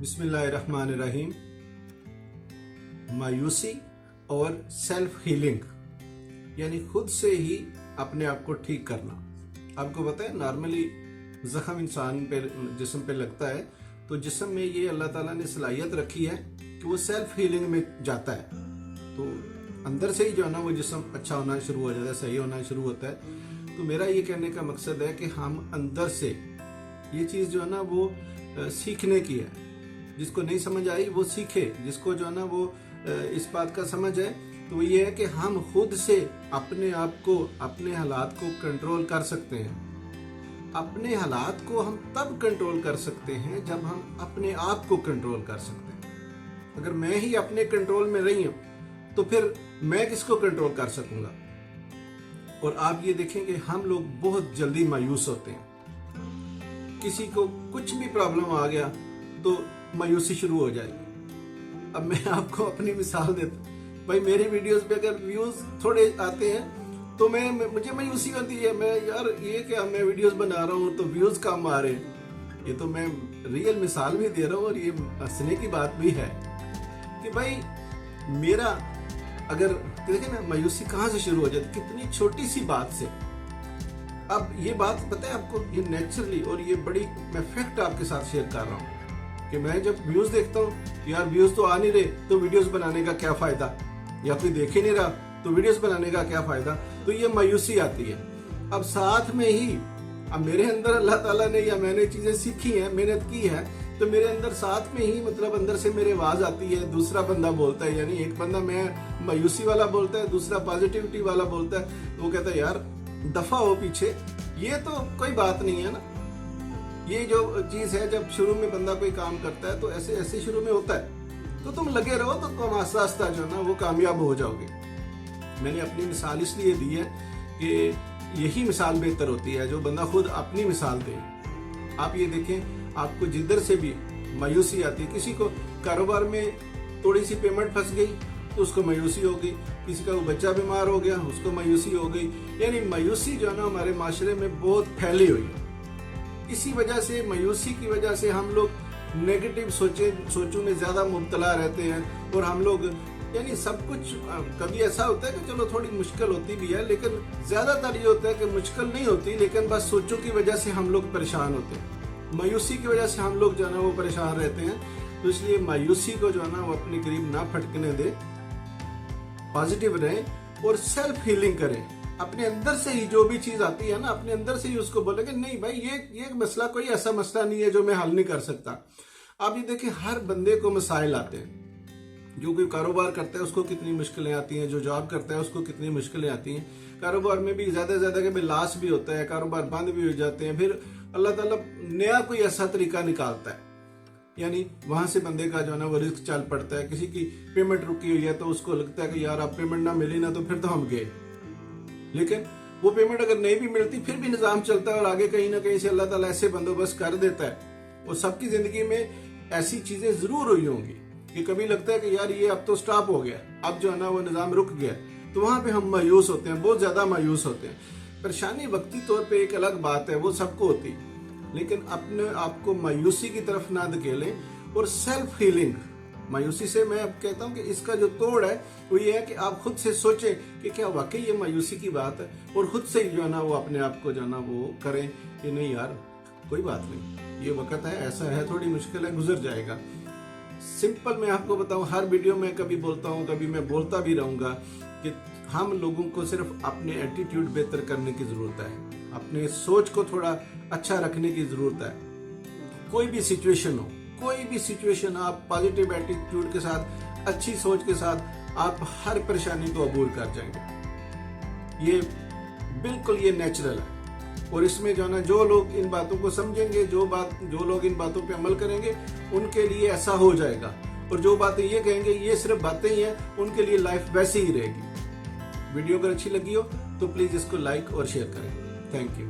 बिस्मिल्लाहिर्रहमानिर्रहीम। मायूसी और सेल्फ हीलिंग यानी खुद से ही अपने आप को ठीक करना। आपको पता है नॉर्मली जख्म इंसान पे जिस्म पे लगता है तो जिस्म में ये अल्लाह ताला ने सलाहियत रखी है कि वो सेल्फ हीलिंग में जाता है। तो अंदर से ही जो है ना वो जिस्म अच्छा होना शुरू हो जाता है, सही होना शुरू होता है। तो मेरा ये कहने का मकसद है कि हम अंदर से ये चीज़ जो है ना वो सीखने की है। जिसको नहीं समझ आई वो सीखे, जिसको जो है ना वो इस बात का समझ है तो वो ये है कि हम खुद से अपने आप को, अपने हालात को कंट्रोल कर सकते हैं। अपने हालात को हम तब कंट्रोल कर सकते हैं जब हम अपने आप को कंट्रोल कर सकते हैं। अगर मैं ही अपने कंट्रोल में नहीं हूं तो फिर मैं किसको कंट्रोल कर सकूंगा। और आप ये देखेंगे हम लोग बहुत जल्दी मायूस होते हैं। किसी को कुछ भी प्रॉब्लम आ गया तो मायूसी शुरू हो जाएगी। अब मैं आपको अपनी मिसाल देता हूं। भाई मेरी वीडियोस पे अगर व्यूज थोड़े आते हैं तो मुझे मायूसी होती है। मैं यार ये क्या, मैं वीडियोस बना रहा हूँ तो व्यूज कम आ रहे हैं। ये तो मैं रियल मिसाल भी दे रहा हूँ और ये हंसने की बात भी है कि भाई मेरा अगर देखें ना मायूसी कहाँ से शुरू हो जाती, कितनी छोटी सी बात से। अब ये बात पता है आपको, ये नेचुरली, और ये बड़ी मैं फैक्ट आपके साथ शेयर कर रहा हूँ कि मैं जब व्यूज देखता हूँ यार व्यूज तो आ नहीं रहे तो वीडियोस बनाने का क्या फायदा, या कोई देख ही नहीं रहा तो वीडियोस बनाने का क्या फायदा, तो ये मायूसी आती है। अब साथ में ही अब मेरे अंदर अल्लाह ताला ने या मैंने चीजें सीखी हैं, मेहनत की है, तो मेरे अंदर साथ में ही मतलब अंदर से मेरी आवाज आती है। दूसरा बंदा बोलता है, यानी एक बंदा मैं मायूसी वाला बोलता है, दूसरा पॉजिटिविटी वाला बोलता है। वो कहता है यार दफा हो पीछे, ये तो कोई बात नहीं है ना। ये जो चीज है जब शुरू में बंदा कोई काम करता है तो ऐसे ऐसे शुरू में होता है, तो तुम लगे रहो तो तुम आस्ता आस्ता जो ना वो कामयाब हो जाओगे। मैंने अपनी मिसाल इसलिए दी है कि यही मिसाल बेहतर होती है जो बंदा खुद अपनी मिसाल दे। आप ये देखें, आपको जिधर से भी मायूसी आती है, किसी को कारोबार में थोड़ी सी पेमेंट फंस गई तो उसको मायूसी हो गई, किसी का वो बच्चा बीमार हो गया उसको मायूसी हो गई। यानी मायूसी जो है ना हमारे माशरे में बहुत फैली हुई है। इसी वजह से, मायूसी की वजह से हम लोग नेगेटिव सोचों में ज्यादा मुब्तला रहते हैं। और हम लोग यानी सब कुछ, कभी ऐसा होता है कि चलो थोड़ी मुश्किल होती भी है, लेकिन ज्यादातर ये होता है कि मुश्किल नहीं होती, लेकिन बस सोचों की वजह से हम लोग परेशान होते हैं। मायूसी की वजह से हम लोग जो है ना वो परेशान रहते हैं। तो इसलिए मायूसी को जो है ना वो अपने करीब ना फटकने दे, पॉजिटिव रहें और सेल्फ हीलिंग करें। अपने अंदर से ही जो भी चीज आती है ना, अपने अंदर से ही उसको बोले कि नहीं भाई ये मसला कोई ऐसा मसला नहीं है जो मैं हल नहीं कर सकता। आप ये देखें हर बंदे को मसाइल आते हैं। जो कोई कारोबार करता है उसको कितनी मुश्किलें आती हैं, जो जॉब करता है उसको कितनी मुश्किलें आती हैं। कारोबार में भी ज्यादा के लॉस भी होता है, कारोबार बंद भी हो जाते हैं। फिर अल्लाह ताला नया कोई ऐसा तरीका निकालता है, यानी वहां से बंदे का जो है ना वो रिस्क चल पड़ता है। किसी की पेमेंट रुकी हुई है तो उसको लगता है कि यार अब पेमेंट ना मिली ना तो फिर तो हम गए, लेकिन वो पेमेंट अगर नहीं भी मिलती फिर भी निजाम चलता है और आगे कहीं ना कहीं से अल्लाह ताला ऐसे बंदोबस्त कर देता है। और सबकी जिंदगी में ऐसी चीजें जरूर हुई होंगी कि कभी लगता है कि यार ये अब तो स्टॉप हो गया, अब जो है ना वो निजाम रुक गया, तो वहां पे हम मायूस होते हैं, बहुत ज्यादा मायूस होते हैं। परेशानी वक्ती तौर पे एक अलग बात है, वो सबको होती है, लेकिन अपने आप को मायूसी की तरफ ना धकेलें। और सेल्फ हीलिंग, मायूसी से मैं अब कहता हूं कि इसका जो तोड़ है वो ये है कि आप खुद से सोचें कि क्या वाकई ये मायूसी की बात है, और खुद से जो है ना वो अपने आप को जो है ना वो करें कि नहीं यार कोई बात नहीं, ये वक्त है, ऐसा है, थोड़ी मुश्किल है, गुजर जाएगा। सिंपल मैं आपको बताऊं, हर वीडियो में कभी बोलता हूं, कभी मैं बोलता भी रहूंगा कि हम लोगों को सिर्फ अपने एटीट्यूड बेहतर करने की जरूरत है, अपने सोच को थोड़ा अच्छा रखने की जरूरत है। कोई भी सिचुएशन हो, कोई भी सिचुएशन, आप पॉजिटिव एटीट्यूड के साथ, अच्छी सोच के साथ आप हर परेशानी को अबूर कर जाएंगे। ये बिल्कुल ये नेचुरल है। और इसमें जो है ना जो लोग इन बातों को समझेंगे, जो लोग इन बातों पे अमल करेंगे उनके लिए ऐसा हो जाएगा। और जो बातें ये कहेंगे ये सिर्फ बातें ही हैं, उनके लिए लाइफ वैसी ही रहेगी। वीडियो अगर अच्छी लगी हो तो प्लीज इसको लाइक और शेयर करें। Thank you.